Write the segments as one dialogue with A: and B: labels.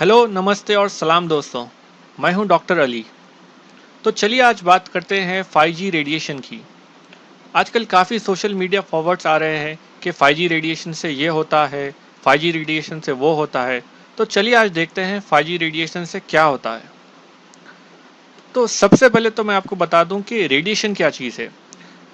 A: Hello, नमस्ते और सलाम दोस्तों। मैं हूं डॉक्टर अली। तो चलिए आज बात करते हैं 5G रेडिएशन की। आजकल काफ़ी सोशल मीडिया फॉरवर्ड्स आ रहे हैं कि 5G रेडिएशन से ये होता है, 5G रेडिएशन से वो होता है। तो चलिए आज देखते हैं 5G रेडिएशन से क्या होता है। तो सबसे पहले तो मैं आपको बता दूं कि रेडिएशन क्या चीज़ है।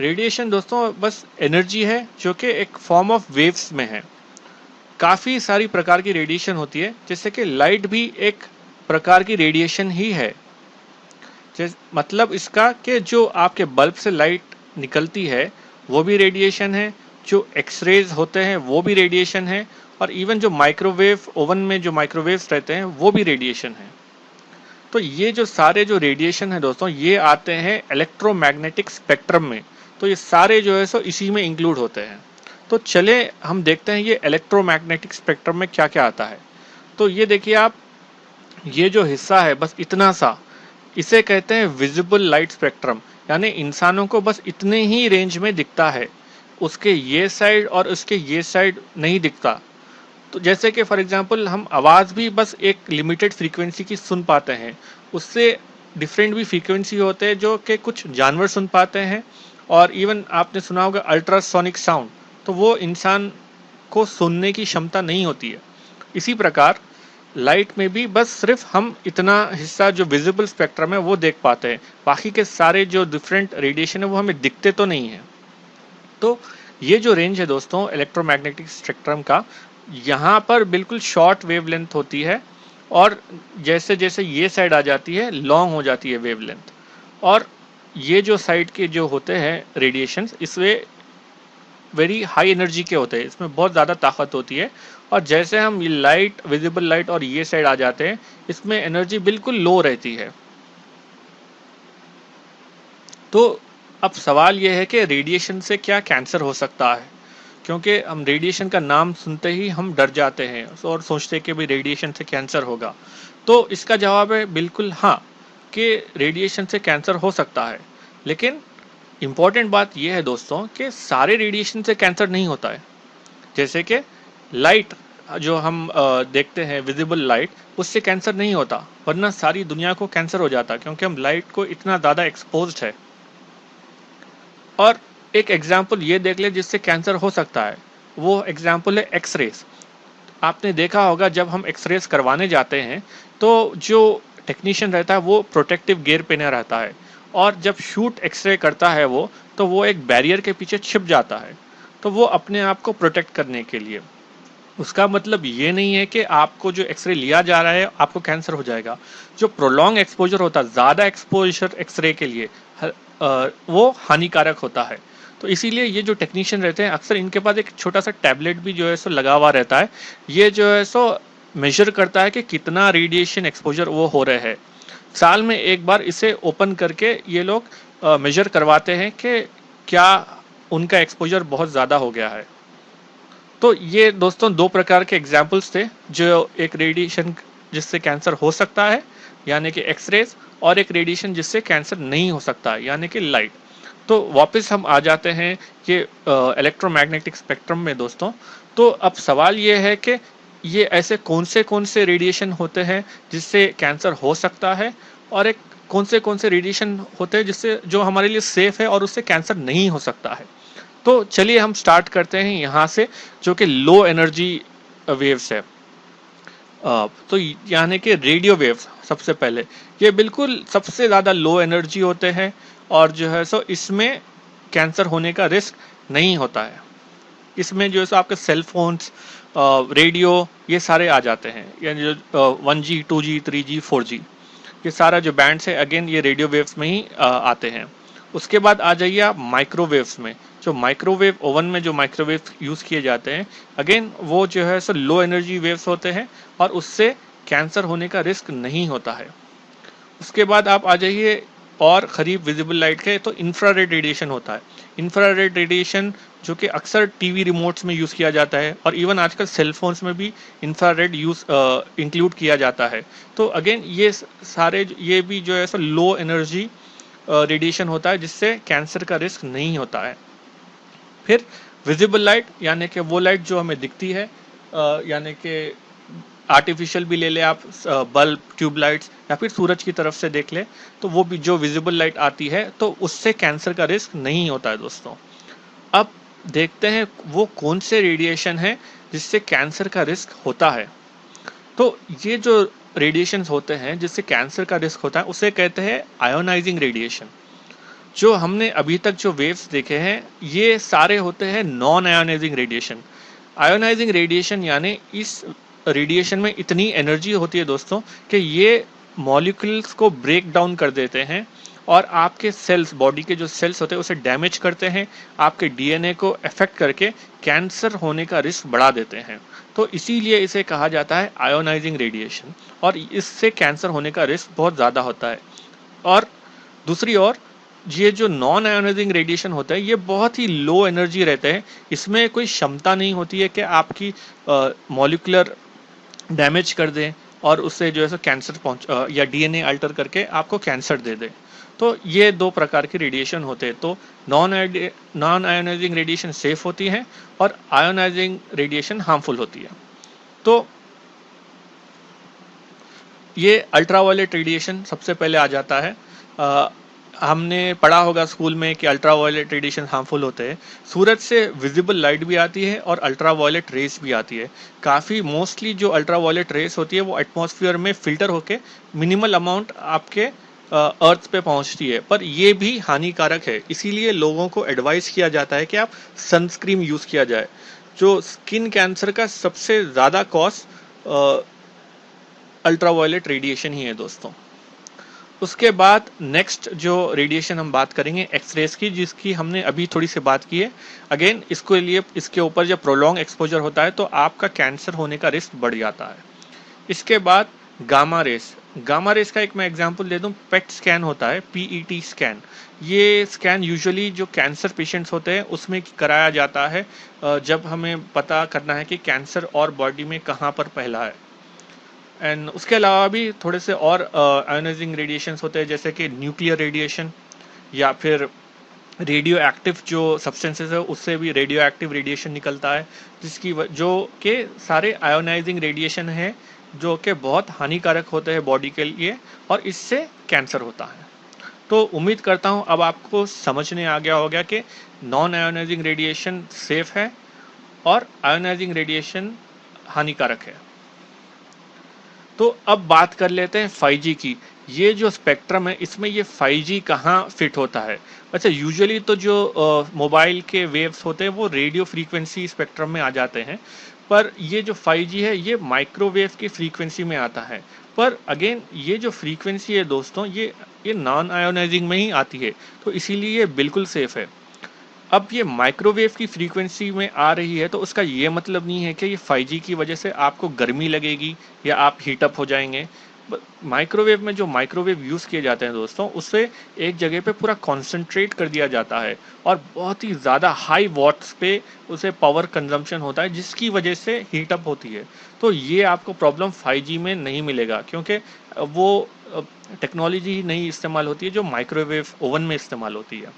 A: रेडिएशन दोस्तों बस एनर्जी है जो कि एक फॉर्म ऑफ वेव्स में है। काफ़ी सारी प्रकार की रेडिएशन होती है, जैसे कि लाइट भी एक प्रकार की रेडिएशन ही है। मतलब इसका कि जो आपके बल्ब से लाइट निकलती है वो भी रेडिएशन है, जो एक्सरेज होते हैं वो भी रेडिएशन है, और इवन जो माइक्रोवेव ओवन में जो माइक्रोवेव्स रहते हैं वो भी रेडिएशन है। तो ये जो सारे जो रेडिएशन है दोस्तों, ये आते हैं इलेक्ट्रोमैग्नेटिक स्पेक्ट्रम में। तो ये सारे जो है सो इसी में इंक्लूड होते हैं। तो चले हम देखते हैं ये इलेक्ट्रोमैग्नेटिक स्पेक्ट्रम में क्या क्या आता है। तो ये देखिए आप, ये जो हिस्सा है बस इतना सा, इसे कहते हैं विजिबल लाइट स्पेक्ट्रम। यानी इंसानों को बस इतने ही रेंज में दिखता है, उसके ये साइड और उसके ये साइड नहीं दिखता। तो जैसे कि फॉर एग्जांपल हम आवाज़ भी बस एक लिमिटेड फ्रीक्वेंसी की सुन पाते हैं, उससे डिफरेंट भी फ्रीक्वेंसी होते हैं जो कि कुछ जानवर सुन पाते हैं। और इवन आपने सुना होगा अल्ट्रासोनिक साउंड, तो वो इंसान को सुनने की क्षमता नहीं होती है। इसी प्रकार लाइट में भी बस सिर्फ हम इतना हिस्सा जो विजिबल स्पेक्ट्रम है वो देख पाते हैं, बाकी के सारे जो डिफरेंट रेडिएशन है वो हमें दिखते तो नहीं है। तो ये जो रेंज है दोस्तों इलेक्ट्रोमैग्नेटिक स्पेक्ट्रम का, यहाँ पर बिल्कुल शॉर्ट वेवलेंथ होती है, और जैसे जैसे ये साइड आ जाती है लॉन्ग हो जाती है वेवलेंथ। और ये जो साइड के जो होते हैं रेडिएशंस, इसमें वेरी हाई एनर्जी के होते हैं, इसमें बहुत ज़्यादा ताकत होती है। और जैसे हम ये लाइट, विजिबल लाइट और ये साइड आ जाते हैं, इसमें एनर्जी बिल्कुल लो रहती है। तो अब सवाल ये है कि रेडिएशन से क्या कैंसर हो सकता है, क्योंकि हम रेडिएशन का नाम सुनते ही हम डर जाते हैं और सोचते हैं कि भाई रेडिएशन से कैंसर होगा। तो इसका जवाब है बिल्कुल हाँ, कि रेडिएशन से कैंसर हो सकता है। लेकिन इम्पॉर्टेंट बात यह है दोस्तों कि सारे रेडिएशन से कैंसर नहीं होता है। जैसे कि लाइट जो हम देखते हैं विजिबल लाइट, उससे कैंसर नहीं होता, वरना सारी दुनिया को कैंसर हो जाता, क्योंकि हम लाइट को इतना ज़्यादा एक्सपोज्ड है। और एक एग्जाम्पल ये देख ले जिससे कैंसर हो सकता है, वो एग्जाम्पल है एक्सरेज। आपने देखा होगा जब हम एक्सरेज करवाने जाते हैं तो जो टेक्नीशियन रहता है वो प्रोटेक्टिव गियर पहने रहता है, और जब शूट एक्सरे करता है वो, तो वो एक बैरियर के पीछे छिप जाता है, तो वो अपने आप को प्रोटेक्ट करने के लिए। उसका मतलब ये नहीं है कि आपको जो एक्सरे लिया जा रहा है आपको कैंसर हो जाएगा। जो प्रोलॉन्ग एक्सपोजर होता है, ज़्यादा एक्सपोजर एक्सरे के लिए वो हानिकारक होता है। तो इसीलिए ये जो टेक्नीशियन रहते हैं अक्सर इनके पास एक छोटा सा टैबलेट भी जो है सो लगा हुआ रहता है। ये जो है सो मेजर करता है कि कितना रेडिएशन एक्सपोजर वो हो रहे हैं। साल में एक बार इसे ओपन करके ये लोग मेजर करवाते हैं कि क्या उनका एक्सपोजर बहुत ज़्यादा हो गया है। तो ये दोस्तों दो प्रकार के एग्जाम्पल्स थे, जो एक रेडिएशन जिससे कैंसर हो सकता है यानी कि एक्सरेज, और एक रेडिएशन जिससे कैंसर नहीं हो सकता है यानी कि लाइट। तो वापस हम आ जाते हैं कि इलेक्ट्रोमैग्नेटिक स्पेक्ट्रम में दोस्तों। तो अब सवाल ये है कि ये ऐसे कौन से रेडिएशन होते हैं जिससे कैंसर हो सकता है, और एक कौन से रेडिएशन होते हैं जिससे जो हमारे लिए सेफ है और उससे कैंसर नहीं हो सकता है। तो चलिए हम स्टार्ट करते हैं यहाँ से, जो कि लो एनर्जी वेव्स है। तो यानी कि रेडियो वेव्स सबसे पहले, ये बिल्कुल सबसे ज़्यादा लो एनर्जी होते हैं, और जो है सो इसमें कैंसर होने का रिस्क नहीं होता है। इसमें जो है सो आपके सेल फोन्स, रेडियो, ये सारे आ जाते हैं, यानी जो 1G 2G 3G 4G, ये सारा जो बैंड्स है अगेन ये रेडियो वेव्स में ही आते हैं। उसके बाद आ जाइए आप माइक्रोवेव्स में। जो माइक्रोवेव ओवन में जो माइक्रोवेव यूज़ किए जाते हैं, अगेन वो जो है सो लो एनर्जी वेव्स होते हैं, और उससे कैंसर होने का रिस्क नहीं होता है। उसके बाद आप आ जाइए और करीब विजिबल लाइट के, तो इंफ्रारेड रेडिएशन होता है। इंफ्रारेड रेडिएशन जो कि अक्सर टीवी रिमोट्स में यूज़ किया जाता है, और इवन आजकल सेल फोन्स में भी इंफ्रारेड यूज़ इंक्लूड किया जाता है। तो अगेन ये सारे ये भी जो है सो लो एनर्जी रेडिएशन होता है, जिससे कैंसर का रिस्क नहीं होता है। फिर विजिबल लाइट यानी कि वो लाइट जो हमें दिखती है, यानी कि आर्टिफिशियल भी ले ले आप, बल्ब, ट्यूबलाइट्स, या फिर सूरज की तरफ से देख ले, तो वो भी जो विजिबल लाइट आती है तो उससे कैंसर का रिस्क नहीं होता है दोस्तों। अब देखते हैं वो कौन से रेडिएशन है जिससे कैंसर का रिस्क होता है। तो ये जो रेडिएशंस होते हैं जिससे कैंसर का रिस्क होता है उसे कहते हैं आयोनाइजिंग रेडिएशन। जो हमने अभी तक जो वेव्स देखे हैं ये सारे होते हैं non ionising radiation. Ionising radiation यानी इस रेडिएशन में इतनी एनर्जी होती है दोस्तों कि ये मॉलिक्यूल्स को ब्रेक डाउन कर देते हैं और आपके सेल्स, बॉडी के जो सेल्स होते हैं उसे डैमेज करते हैं, आपके डीएनए को अफेक्ट करके कैंसर होने का रिस्क बढ़ा देते हैं। तो इसीलिए इसे कहा जाता है आयोनाइजिंग रेडिएशन, और इससे कैंसर होने का रिस्क बहुत ज़्यादा होता है। और दूसरी ओर ये जो नॉन आयोनाइजिंग रेडिएशन होता है ये बहुत ही लो एनर्जी रहते हैं, इसमें कोई क्षमता नहीं होती है कि आपकी मॉलिक्यूलर डैमेज कर दें और उससे जो है सो कैंसर या डीएनए अल्टर करके आपको कैंसर दे दे। तो ये दो प्रकार के रेडिएशन होते हैं। तो नॉन आयोनाइजिंग रेडिएशन सेफ होती है और आयोनाइजिंग रेडिएशन हार्मफुल होती है। तो ये अल्ट्रावायलेट रेडिएशन सबसे पहले आ जाता है। हमने पढ़ा होगा स्कूल में कि अल्ट्रावायलेट रेडिएशन हार्मफुल होते हैं। सूरज से विजिबल लाइट भी आती है और अल्ट्रावायलेट रेस भी आती है। काफ़ी मोस्टली जो अल्ट्रावायलेट रेस होती है वो एटमॉस्फेयर में फिल्टर होके मिनिमल अमाउंट आपके अर्थ पे पहुंचती है, पर ये भी हानिकारक है। इसीलिए लोगों को एडवाइस किया जाता है कि आप सनस्क्रीन यूज़ किया जाए। जो स्किन कैंसर का सबसे ज़्यादा कॉज अल्ट्रावायलेट रेडिएशन ही है दोस्तों। उसके बाद नेक्स्ट जो रेडिएशन हम बात करेंगे एक्सरेज की, जिसकी हमने अभी थोड़ी सी बात की है। अगेन इसके ऊपर जब प्रोलॉन्ग एक्सपोजर होता है तो आपका कैंसर होने का रिस्क बढ़ जाता है। इसके बाद गामा रेस। गामा रेस का एक मैं एग्जांपल दे दूं, पेट स्कैन होता है, PET स्कैन। ये स्कैन यूजुअली जो कैंसर पेशेंट्स होते हैं उसमें कराया जाता है जब हमें पता करना है कि कैंसर और बॉडी में कहाँ पर फैला है। एंड उसके अलावा भी थोड़े से और आयोनाइजिंग रेडिएशंस होते हैं, जैसे कि न्यूक्लियर रेडिएशन या फिर रेडियो एक्टिव जो सब्सटेंसेस है उससे भी रेडियो एक्टिव रेडिएशन निकलता है, जो कि सारे आयोनाइजिंग रेडिएशन है जो कि बहुत हानिकारक होते हैं बॉडी के लिए और इससे कैंसर होता है। तो उम्मीद करता हूँ अब आपको समझने आ गया होगा कि नॉन आयोनाइजिंग रेडिएशन सेफ है और आयोनाइजिंग रेडिएशन हानिकारक है। तो अब बात कर लेते हैं 5G की। ये जो स्पेक्ट्रम है इसमें ये 5G कहाँ फिट होता है। अच्छा, यूजुअली तो जो मोबाइल के वेव्स होते हैं वो रेडियो फ्रीक्वेंसी स्पेक्ट्रम में आ जाते हैं, पर ये जो 5G है ये माइक्रोवेव की फ्रीक्वेंसी में आता है। पर अगेन ये जो फ्रीक्वेंसी है दोस्तों ये नॉन आयोनाइजिंग में ही आती है, तो इसीलिए ये बिल्कुल सेफ है। अब ये माइक्रोवेव की फ्रीक्वेंसी में आ रही है तो उसका ये मतलब नहीं है कि ये 5G की वजह से आपको गर्मी लगेगी या आप हीटअप हो जाएंगे। माइक्रोवेव में जो माइक्रोवेव यूज़ किए जाते हैं दोस्तों उससे एक जगह पे पूरा कॉन्सेंट्रेट कर दिया जाता है और बहुत ही ज़्यादा हाई वॉट्स पे उसे पावर कंजम्पशन होता है जिसकी वजह से हीटअप होती है। तो ये आपको प्रॉब्लम 5G में नहीं मिलेगा क्योंकि वो टेक्नोलॉजी ही नहीं इस्तेमाल होती है जो माइक्रोवेव ओवन में इस्तेमाल होती है।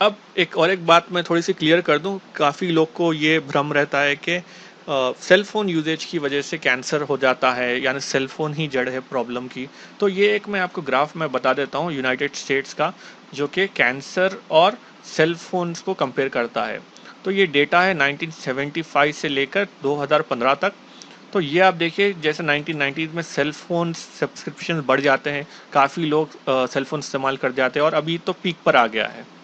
A: अब एक बात मैं थोड़ी सी क्लियर कर दूं, काफ़ी लोग को ये भ्रम रहता है कि सेल फोन यूजेज की वजह से कैंसर हो जाता है, यानी सेल फोन ही जड़ है प्रॉब्लम की। तो ये एक मैं आपको ग्राफ में बता देता हूँ यूनाइटेड स्टेट्स का, जो कि कैंसर और सेल फोन्स को कंपेयर करता है। तो ये डेटा है 1975 से लेकर 2015 तक। तो ये आप देखिए जैसे 1990s में सेल फोन सब्सक्रिप्शन बढ़ जाते हैं, काफ़ी लोग सेल फोन इस्तेमाल कर जाते हैं और अभी तो पीक पर आ गया है।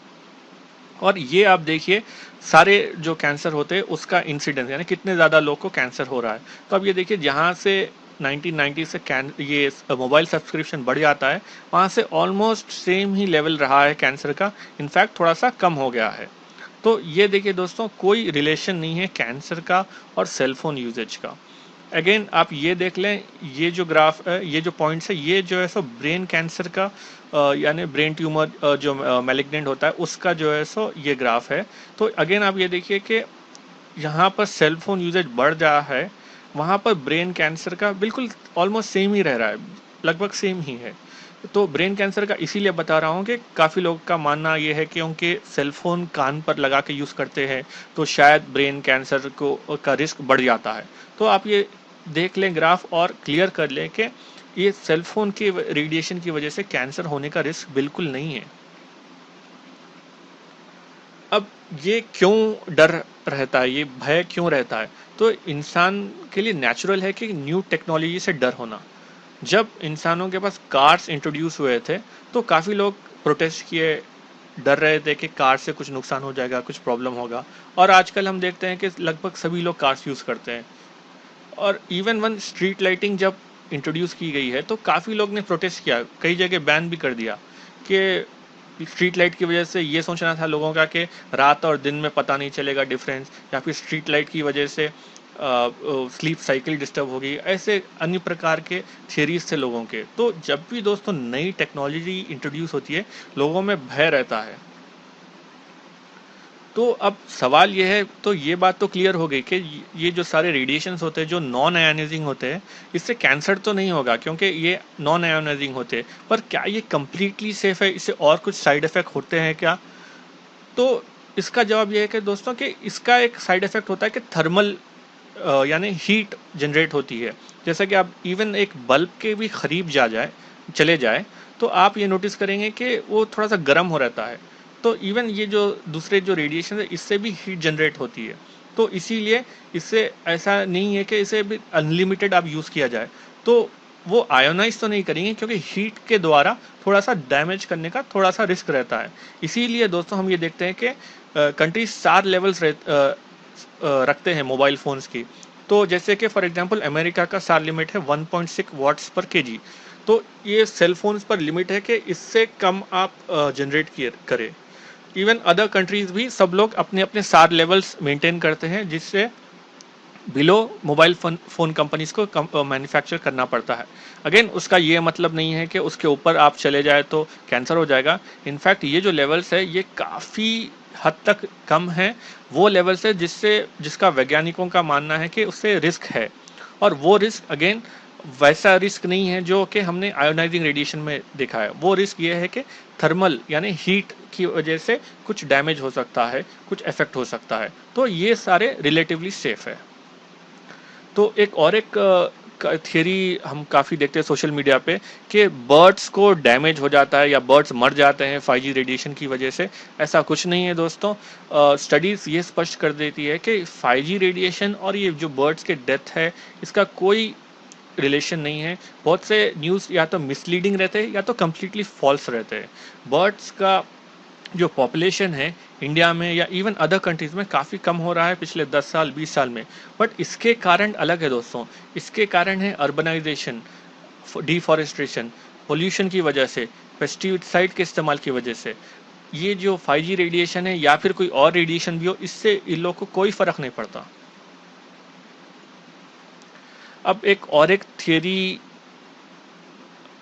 A: और ये आप देखिए सारे जो कैंसर होते हैं उसका इंसिडेंस, यानी कितने ज़्यादा लोग को कैंसर हो रहा है। तो अब ये देखिए जहाँ से 1990 से ये मोबाइल सब्सक्रिप्शन बढ़ जाता है वहाँ से ऑलमोस्ट सेम ही लेवल रहा है कैंसर का, इनफैक्ट थोड़ा सा कम हो गया है। तो ये देखिए दोस्तों कोई रिलेशन नहीं है कैंसर का और सेलफोन यूजेज का। अगेन आप ये देख लें, ये जो ग्राफ है, ये जो पॉइंट्स है, ये जो है सो ब्रेन कैंसर का यानी ब्रेन ट्यूमर जो मैलिग्नेंट होता है उसका जो है सो ये ग्राफ है। तो अगेन आप ये देखिए कि यहाँ पर सेल फोन यूजेज बढ़ रहा है, वहाँ पर ब्रेन कैंसर का बिल्कुल ऑलमोस्ट सेम ही रह रहा है, लगभग सेम ही है। तो ब्रेन कैंसर का इसीलिए बता रहा हूँ कि काफ़ी लोगों का मानना ये है कि उनके सेलफोन कान पर लगा के यूज़ करते हैं तो शायद ब्रेन कैंसर को का रिस्क बढ़ जाता है। तो आप ये देख लें ग्राफ और क्लियर कर लें कि ये सेलफोन के रेडिएशन की वजह से कैंसर होने का रिस्क बिल्कुल नहीं है। अब ये क्यों डर रहता है, ये भय क्यों रहता है? तो इंसान के लिए नेचुरल है कि न्यू टेक्नोलॉजी से डर होना। जब इंसानों के पास कार्स इंट्रोड्यूस हुए थे तो काफ़ी लोग प्रोटेस्ट किए, डर रहे थे कि कार से कुछ नुकसान हो जाएगा, कुछ प्रॉब्लम होगा। और आजकल हम देखते हैं कि लगभग सभी लोग कार्स यूज़ करते हैं। और इवन वन स्ट्रीट लाइटिंग जब इंट्रोड्यूस की गई है तो काफ़ी लोग ने प्रोटेस्ट किया, कई जगह बैन भी कर दिया कि स्ट्रीट लाइट की वजह से ये सोचना था लोगों का कि रात और दिन में पता नहीं चलेगा डिफरेंस, या फिर स्ट्रीट लाइट की वजह से स्लीप साइकिल डिस्टर्ब होगी, ऐसे अन्य प्रकार के थियरीज थे लोगों के। तो जब भी दोस्तों नई टेक्नोलॉजी इंट्रोड्यूस होती है लोगों में भय रहता है। तो अब सवाल ये है, तो ये बात तो क्लियर हो गई कि ये जो सारे रेडिएशंस होते हैं जो नॉन आयोनाइजिंग होते हैं, इससे कैंसर तो नहीं होगा क्योंकि ये नॉन आयोनाइजिंग होते हैं। पर क्या ये कम्प्लीटली सेफ है? इससे और कुछ साइड इफेक्ट होते हैं क्या? तो इसका जवाब ये है कि दोस्तों कि इसका एक साइड इफेक्ट होता है कि थर्मल यानी हीट जनरेट होती है। जैसा कि आप इवन एक बल्ब के भी करीब चले जाए तो आप ये नोटिस करेंगे कि वो थोड़ा सा गर्म हो रहता है। तो इवन ये जो दूसरे जो रेडिएशन है इससे भी हीट जनरेट होती है। तो इसीलिए इससे ऐसा नहीं है कि इसे भी अनलिमिटेड आप यूज़ किया जाए। तो वो आयोनाइज तो नहीं करेंगे क्योंकि हीट के द्वारा थोड़ा सा डैमेज करने का थोड़ा सा रिस्क रहता है। इसीलिए दोस्तों हम ये देखते हैं कि कंट्रीज 4 लेवल्स रखते हैं मोबाइल फ़ोन्स की। तो जैसे कि फॉर एग्जांपल अमेरिका का सार लिमिट है 1.6 वाट्स पर केजी। तो ये सेल फोन्स पर लिमिट है कि इससे कम आप जनरेट करें। इवन अदर कंट्रीज भी सब लोग अपने अपने सार लेवल्स मेंटेन करते हैं जिससे बिलो मोबाइल फ़ोन कंपनीज को मैन्युफैक्चर करना पड़ता है। अगेन उसका ये मतलब नहीं है कि उसके ऊपर आप चले जाए तो कैंसर हो जाएगा। इनफैक्ट ये जो लेवल्स है ये काफ़ी हद तक कम है, वो लेवल्स है जिसका वैज्ञानिकों का मानना है कि उससे रिस्क है। और वो रिस्क अगेन वैसा रिस्क नहीं है जो कि हमने आयोनाइजिंग रेडिएशन में देखा है। वो रिस्क ये है कि थर्मल यानी हीट की वजह से कुछ डैमेज हो सकता है, कुछ इफेक्ट हो सकता है। तो ये सारे रिलेटिवली सेफ है। तो एक थियरी हम काफ़ी देखते हैं सोशल मीडिया पे कि बर्ड्स को डैमेज हो जाता है या बर्ड्स मर जाते हैं 5G रेडिएशन की वजह से। ऐसा कुछ नहीं है दोस्तों। स्टडीज़ ये स्पष्ट कर देती है कि 5G रेडिएशन और ये जो बर्ड्स के डेथ है इसका कोई रिलेशन नहीं है। बहुत से न्यूज़ या तो मिसलीडिंग रहते हैं या तो कम्प्लीटली फॉल्स रहते हैं। बर्ड्स का जो पॉपुलेशन है इंडिया में या इवन अदर कंट्रीज़ में काफ़ी कम हो रहा है पिछले 10 साल 20 साल में। बट इसके कारण अलग है दोस्तों। इसके कारण है अर्बनाइजेशन, डिफॉरेस्टेशन, पोल्यूशन की वजह से, पेस्टिसाइड के इस्तेमाल की वजह से। ये जो 5G रेडिएशन है या फिर कोई और रेडिएशन भी हो, इससे इन लोगों को कोई फ़र्क नहीं पड़ता। अब एक थियरी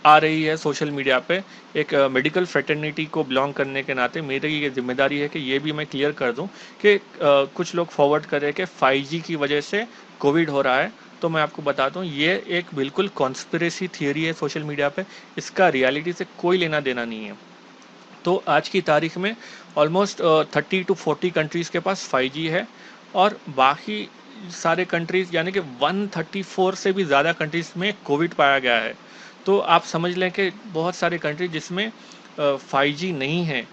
A: आ रही है सोशल मीडिया पे। एक मेडिकल फ्रेटर्निटी को बिलोंग करने के नाते मेरी ये जिम्मेदारी है कि ये भी मैं क्लियर कर दूं कि कुछ लोग फॉरवर्ड कर रहे हैं कि 5G की वजह से कोविड हो रहा है। तो मैं आपको बता दूं ये एक बिल्कुल कॉन्स्पिरेसी थियरी है सोशल मीडिया पे। इसका रियलिटी से कोई लेना देना नहीं है। तो आज की तारीख में ऑलमोस्ट 30 to 40 कंट्रीज़ के पास 5G है और बाकी सारे कंट्रीज़ यानी कि 134 से भी ज़्यादा कंट्रीज़ में कोविड पाया गया है। तो आप समझ लें कि बहुत सारे कंट्री जिसमें 5G नहीं है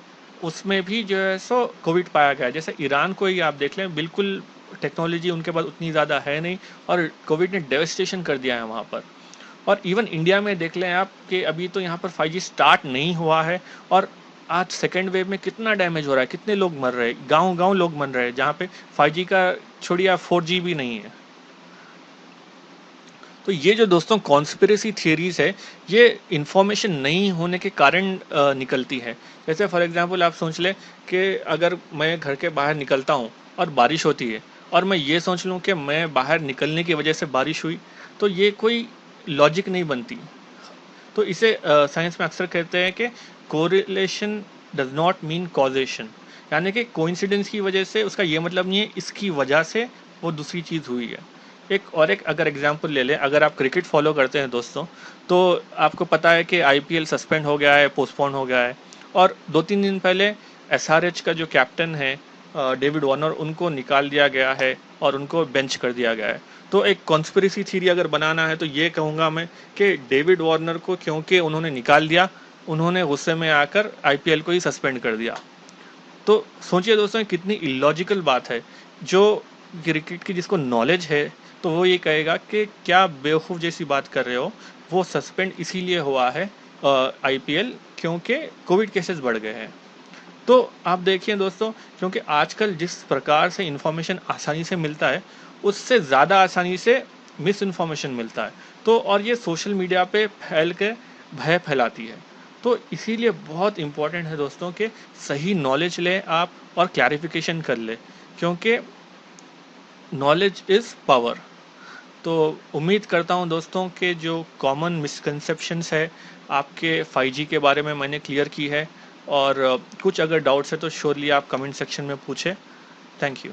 A: उसमें भी जो है सो कोविड पाया गया है। जैसे ईरान को ही आप देख लें, बिल्कुल टेक्नोलॉजी उनके पास उतनी ज़्यादा है नहीं और कोविड ने डेवस्टेशन कर दिया है वहाँ पर। और इवन इंडिया में देख लें आप कि अभी तो यहाँ पर 5G स्टार्ट नहीं हुआ है और आज सेकेंड वेव में कितना डैमेज हो रहा है, कितने लोग मर रहे हैं, गांव-गांव लोग मर रहे हैं जहाँ पे 5G का छोड़िए आप 4G भी नहीं है। तो ये जो दोस्तों कॉन्स्पिरेसी थियरीज है ये इन्फॉर्मेशन नहीं होने के कारण निकलती है। जैसे फॉर एग्जांपल आप सोच लें कि अगर मैं घर के बाहर निकलता हूँ और बारिश होती है और मैं ये सोच लूँ कि मैं बाहर निकलने की वजह से बारिश हुई, तो ये कोई लॉजिक नहीं बनती। तो इसे साइंस में अक्सर कहते हैं कि correlation does not mean causation, यानी कि कोइंसिडेंस की वजह से उसका ये मतलब नहीं है इसकी वजह से वो दूसरी चीज़ हुई है। एक अगर एग्जांपल ले लें, अगर आप क्रिकेट फॉलो करते हैं दोस्तों, तो आपको पता है कि आईपीएल सस्पेंड हो गया है, पोस्टपोन हो गया है, और 2-3 दिन पहले एसआरएच का जो कैप्टन है डेविड वार्नर, उनको निकाल दिया गया है और उनको बेंच कर दिया गया है। तो एक कॉन्स्पिरेसी थ्योरी अगर बनाना है तो ये कहूँगा मैं कि डेविड वार्नर को क्योंकि उन्होंने निकाल दिया, उन्होंने गुस्से में आकर आईपीएल को ही सस्पेंड कर दिया। तो सोचिए दोस्तों, कितनी इलॉजिकल बात है। जो क्रिकेट की जिसको नॉलेज है, तो वो ये कहेगा कि क्या बेवकूफ़ जैसी बात कर रहे हो, वो सस्पेंड इसीलिए हुआ है आईपीएल क्योंकि कोविड केसेस बढ़ गए हैं। तो आप देखिए दोस्तों, क्योंकि आजकल जिस प्रकार से इंफॉर्मेशन आसानी से मिलता है, उससे ज़्यादा आसानी से मिस इन्फॉर्मेशन मिलता है। तो और ये सोशल मीडिया पे फैल के भय फैलाती है। तो इसीलिए बहुत इम्पोर्टेंट है दोस्तों कि सही नॉलेज लें आप और क्लैरिफिकेशन कर लें, क्योंकि नॉलेज इज़ पावर। तो उम्मीद करता हूँ दोस्तों कि जो कॉमन मिसकंसेप्शंस है आपके 5G के बारे में मैंने क्लियर की है, और कुछ अगर डाउट्स है तो श्योरली आप कमेंट सेक्शन में पूछें। Thank you.